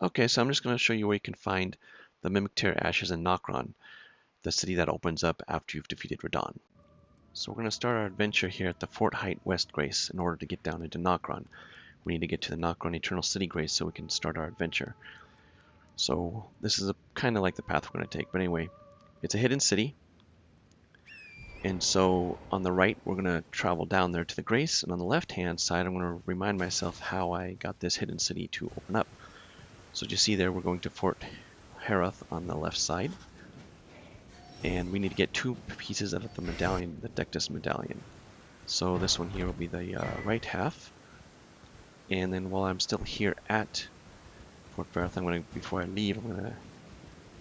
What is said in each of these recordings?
Okay, so I'm just going to show you where you can find the Mimic Tear Ashes in Nokron, the city that opens up after you've defeated Radahn. So we're going to start our adventure here at the Fort Height West Grace in order to get down into Nokron. We need to get to the Nokron Eternal City Grace so we can start our adventure. So this is kind of like the path we're going to take, but anyway, it's a hidden city. And so on the right, we're going to travel down there to the Grace, and on the left-hand side, I'm going to remind myself how I got this hidden city to open up. So you see there, we're going to Fort Herath on the left side, and we need to get 2 pieces out of the medallion, the Dectus medallion. So this one here will be the right half, and then while I'm still here at Fort Herath, before I leave, I'm going to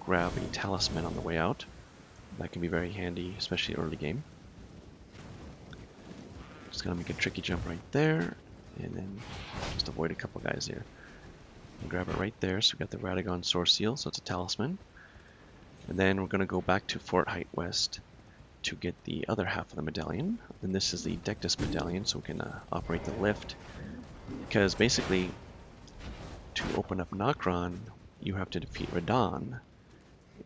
grab a talisman on the way out. That can be very handy, especially early game. Just gonna make a tricky jump right there, and then just avoid a couple guys here. And grab it right there, so we got the Radahn Source Seal, so it's a talisman. And then we're gonna go back to Fort Height West to get the other half of the medallion. And this is the Dectus medallion, so we can operate the lift. Because basically, to open up Nokron, you have to defeat Radahn.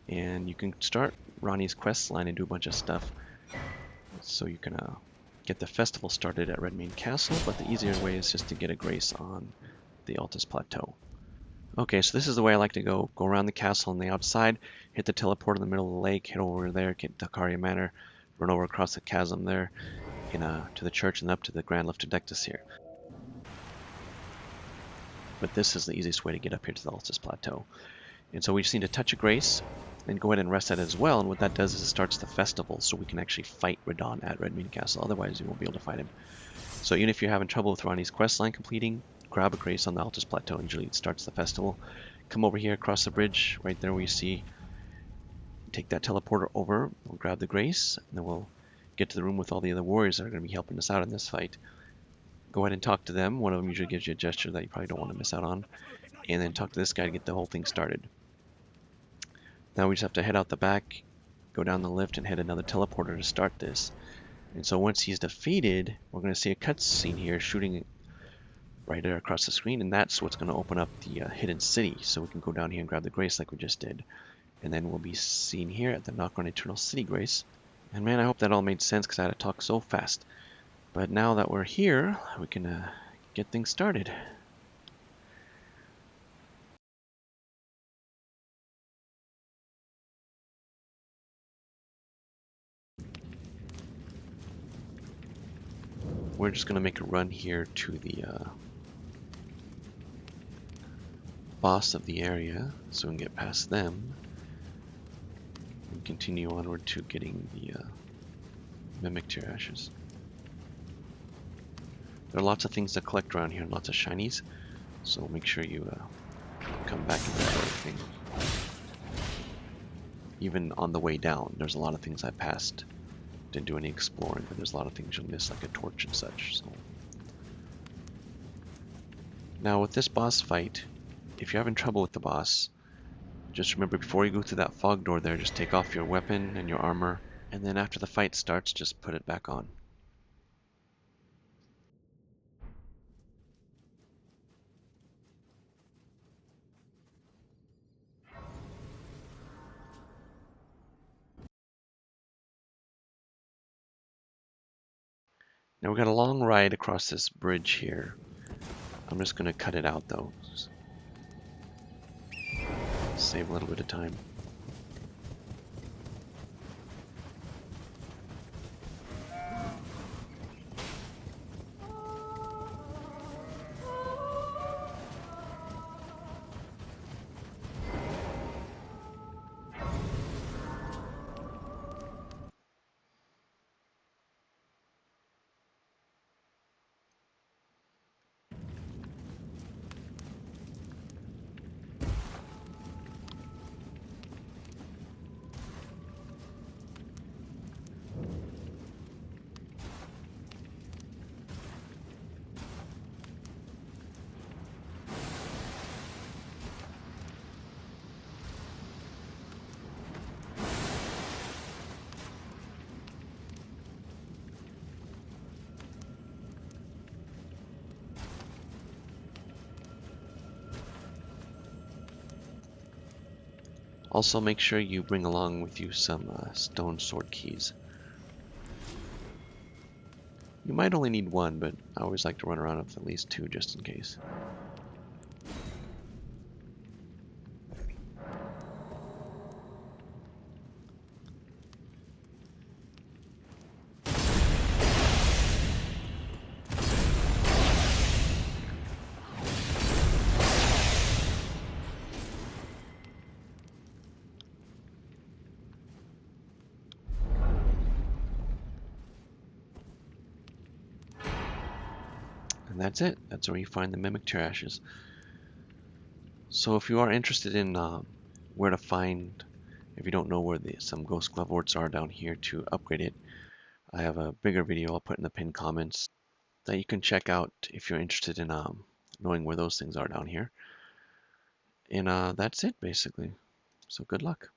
And you can start Ranni's quest line and do a bunch of stuff. So you can get the festival started at Redmane Castle, but the easier way is just to get a grace on the Altus Plateau. Okay, so this is the way I like to go. Go around the castle on the outside, hit the teleport in the middle of the lake, hit over there, get to Takaria Manor, run over across the chasm there, to the church and up to the Grand Lift of Dectus here. But this is the easiest way to get up here to the Altus Plateau. And so we just need to touch a grace, and go ahead and rest that as well, and what that does is it starts the festival, so we can actually fight Radahn at Redmane Castle, otherwise you won't be able to fight him. So even if you're having trouble with Ranni's questline completing, grab a grace on the Altus Plateau, and usually it starts the festival. Come over here across the bridge, right there where you see, take that teleporter over, we'll grab the grace, and then we'll get to the room with all the other warriors that are going to be helping us out in this fight. Go ahead and talk to them, one of them usually gives you a gesture that you probably don't want to miss out on, and then talk to this guy to get the whole thing started. Now we just have to head out the back, go down the lift, and hit another teleporter to start this. And so once he's defeated, we're going to see a cutscene here shooting right there across the screen, and that's what's going to open up the hidden city. So we can go down here and grab the grace like we just did. And then we'll be seen here at the Nokron Eternal City Grace. And man, I hope that all made sense because I had to talk so fast. But now that we're here, we can get things started. We're just going to make a run here to the boss of the area, so we can get past them, and continue onward to getting the Mimic Tear Ashes. There are lots of things to collect around here, and lots of shinies, so make sure you come back and grab everything. Even on the way down, there's a lot of things I passed. Didn't do any exploring, but there's a lot of things you'll miss, like a torch and such. So now with this boss fight, if you're having trouble with the boss, just remember before you go through that fog door there, just take off your weapon and your armor, and then after the fight starts, just put it back on. Now we've got a long ride across this bridge here. I'm just going to cut it out though. Save a little bit of time. Also, make sure you bring along with you some stone sword keys. You might only need one, but I always like to run around with at least two just in case. And that's it. That's where you find the Mimic Tear Ashes. So if you are interested in where to find, if you don't know where some Ghost Glove Orts are down here to upgrade it, I have a bigger video I'll put in the pinned comments that you can check out if you're interested in knowing where those things are down here. And that's it basically. So good luck.